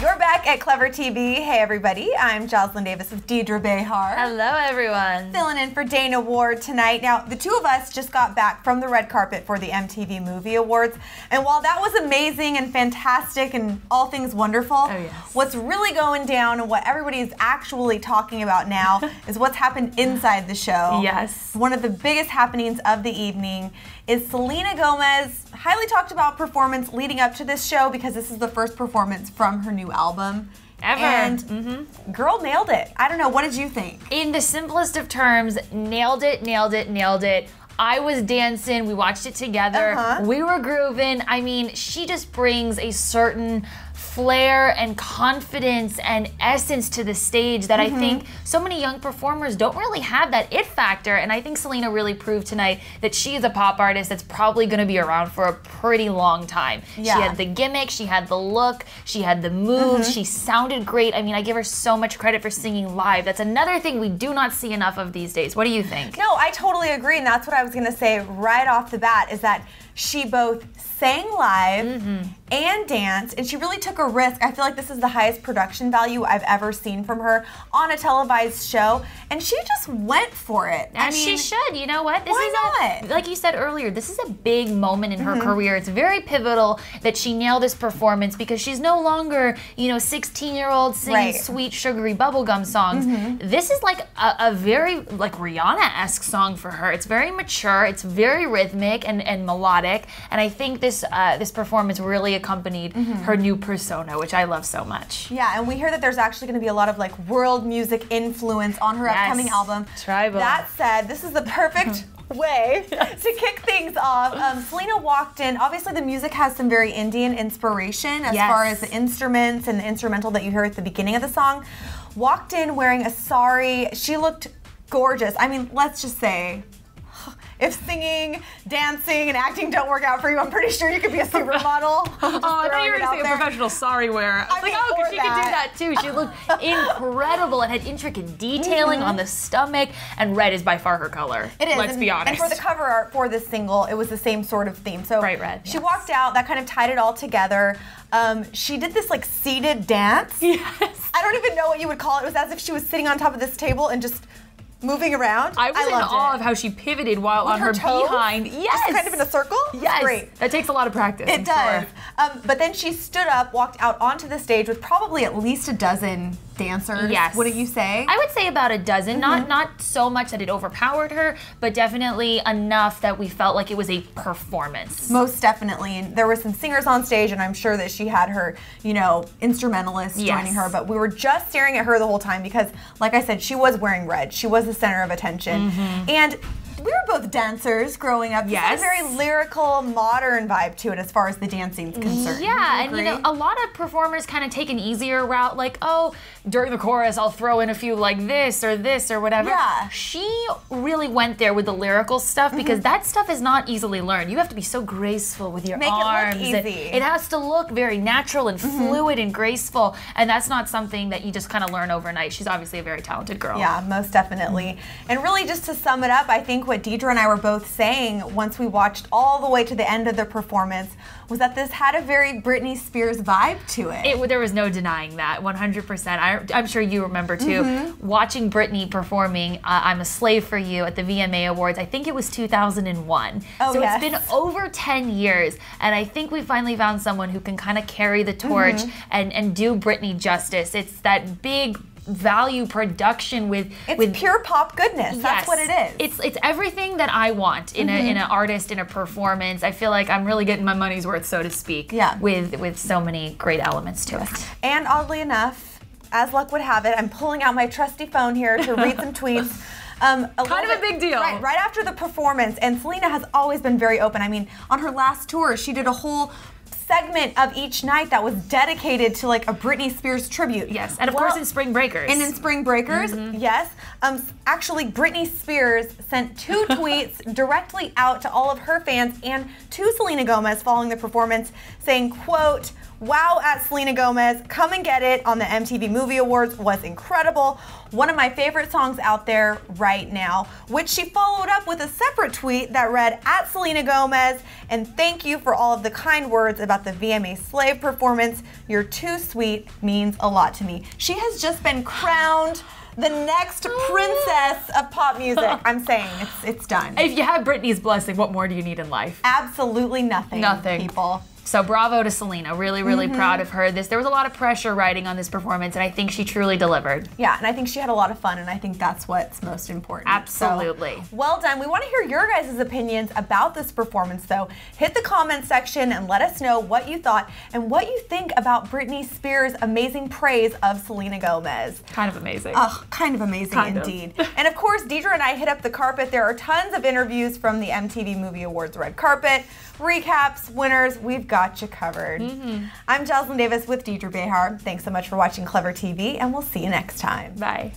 You're back at Clever TV. Hey everybody, I'm Joslyn Davis with Deidre Behar. Hello everyone. Filling in for Dana Ward tonight. Now, the two of us just got back from the red carpet for the MTV Movie Awards, and while that was amazing and fantastic and all things wonderful, what's really going down and what everybody is actually talking about now is what's happened inside the show. Yes. One of the biggest happenings of the evening is Selena Gomez's highly talked about performance leading up to this show, because this is the first performance from her new album. Ever. And girl nailed it. I don't know, what did you think? In the simplest of terms, nailed it, nailed it, nailed it. I was dancing, we watched it together, we were grooving. I mean, she just brings a certain flair and confidence and essence to the stage that I think so many young performers don't really have that it factor, and I think Selena really proved tonight that she is a pop artist that's probably going to be around for a pretty long time. Yeah. She had the gimmick, she had the look, she had the moves, she sounded great. I mean, I give her so much credit for singing live. That's another thing we do not see enough of these days. What do you think? No, I totally agree, and that's what I was going to say right off the bat, is that she both sang live and danced, and she really took a risk. I feel like this is the highest production value I've ever seen from her on a televised show, and she just went for it. And she should. You know what? This why not? Like you said earlier, this is a big moment in her career. It's very pivotal that she nailed this performance, because she's no longer, you know, 16-year-old singing sweet, sugary bubblegum songs. This is like a very, like, Rihanna-esque song for her. It's very mature, it's very rhythmic and melodic, and I think this performance really accompanied her new persona, which I love so much. Yeah, and we hear that there's actually going to be a lot of like world music influence on her upcoming album. Tribal. That said, this is the perfect way to kick things off. Selena walked in. Obviously, the music has some very Indian inspiration as far as the instruments and the instrumental that you hear at the beginning of the song. Walked in wearing a sari. She looked gorgeous. I mean, let's just say, if singing, dancing, and acting don't work out for you, I'm pretty sure you could be a supermodel. Oh, I thought you were going to say a professional sari wear. I was like, oh, because she could do that too. She looked incredible and had intricate detailing on the stomach, and red is by far her color. It is. Let's be honest. And for the cover art for this single, it was the same sort of theme. So bright red. She walked out, that kind of tied it all together. She did this like seated dance. Yes. I don't even know what you would call it. It was as if she was sitting on top of this table and just moving around. I was in awe of how she pivoted while with on her behind. Yes. Just kind of in a circle. Yes. Great. That takes a lot of practice. It does. But then she stood up, walked out onto the stage with probably at least a dozen dancers. Yes. Wouldn't you say? I would say about a dozen. Not so much that it overpowered her, but definitely enough that we felt like it was a performance. Most definitely. And there were some singers on stage, and I'm sure that she had her, you know, instrumentalists joining her, but we were just staring at her the whole time because, like I said, she was wearing red. She was the center of attention. And we were both dancers growing up. This had a very lyrical, modern vibe to it as far as the dancing's concerned. Yeah, and you know, a lot of performers kind of take an easier route, like, oh, during the chorus I'll throw in a few like this or whatever. Yeah. She really went there with the lyrical stuff, because that stuff is not easily learned. You have to be so graceful with your arms. Make it look easy. It has to look very natural and fluid and graceful, and that's not something that you just kind of learn overnight. She's obviously a very talented girl. Yeah, most definitely. And really, just to sum it up, I think what Deidre and I were both saying once we watched all the way to the end of the performance was that this had a very Britney Spears vibe to it. There was no denying that, 100%. I'm sure you remember too, watching Britney performing I'm a Slave for You at the VMA Awards. I think it was 2001. So it's been over 10 years, and I think we finally found someone who can kind of carry the torch and do Britney justice. It's that big value production with pure pop goodness. That's what it is. It's everything that I want in an artist, in a performance. I feel like I'm really getting my money's worth, so to speak. With so many great elements to it. And oddly enough, as luck would have it, I'm pulling out my trusty phone here to read some tweets. Kind of a big deal. Right after the performance, and Selena has always been very open. I mean, on her last tour, she did a whole segment of each night that was dedicated to like a Britney Spears tribute. Yes, and of course in Spring Breakers. And in Spring Breakers, yes. Actually, Britney Spears sent 2 tweets directly out to all of her fans and to Selena Gomez following the performance, saying, quote, Wow at Selena Gomez, Come and Get It on the MTV Movie Awards was incredible. One of my favorite songs out there right now, which she followed up with a separate tweet that read, at Selena Gomez, and thank you for all of the kind words about the VMA Slave performance. You're too sweet, means a lot to me. She has just been crowned the next princess of pop music. I'm saying it's done. If you have Britney's blessing, what more do you need in life? Absolutely nothing. Nothing. People. So bravo to Selena. Really, really proud of her. There was a lot of pressure riding on this performance, and I think she truly delivered. Yeah, and I think she had a lot of fun, and I think that's what's most important. Absolutely. So, well done. We want to hear your guys' opinions about this performance, though. Hit the comment section and let us know what you thought and what you think about Britney Spears' amazing praise of Selena Gomez. Kind of amazing. Oh, kind of amazing indeed. And of course, Deidre and I hit up the carpet. There are tons of interviews from the MTV Movie Awards red carpet, recaps, winners. We've got you covered. I'm Joslyn Davis with Deidre Behar. Thanks so much for watching Clever TV, and we'll see you next time. Bye.